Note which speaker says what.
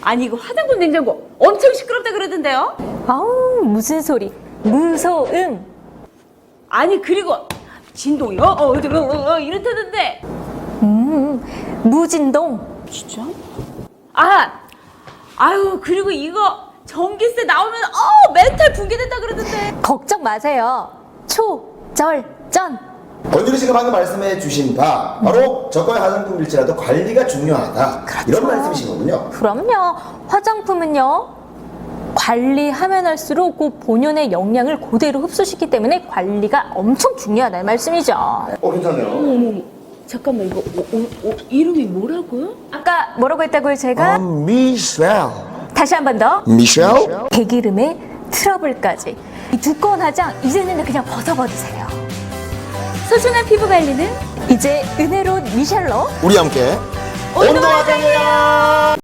Speaker 1: 아니 이거 화장품 냉장고 엄청 시끄럽다 그러던데요?
Speaker 2: 아우, 무슨 소리. 무소음.
Speaker 1: 아니 그리고 진동이요? 이렇다던데.
Speaker 2: 무진동.
Speaker 1: 진짜? 아유 그리고 이거 전기세 나오면 멘탈 붕괴된다 그러던데.
Speaker 2: 걱정 마세요. 초절전.
Speaker 3: 권유리 씨가 방금 말씀해 주신 바 바로 저가의 화장품일지라도 관리가 중요하다. 이런 말씀이신 거군요.
Speaker 2: 그럼요. 화장품은요, 관리하면 할수록 그 본연의 영양을 그대로 흡수시키기 때문에 관리가 엄청 중요하다는 말씀이죠.
Speaker 3: 괜찮네요.
Speaker 1: 어머 잠깐만 이거 이름이 뭐라고요?
Speaker 2: 아까 뭐라고 했다고요, 제가?
Speaker 3: 미셸.
Speaker 2: 다시 한 번 더.
Speaker 3: 미셸?
Speaker 2: 개기름에 트러블까지. 이 두꺼운 화장 이제는 그냥 벗어버리세요.
Speaker 1: 소중한 피부 관리는
Speaker 2: 이제 은혜로운 미셸로
Speaker 3: 우리 함께 온도 화장이에요.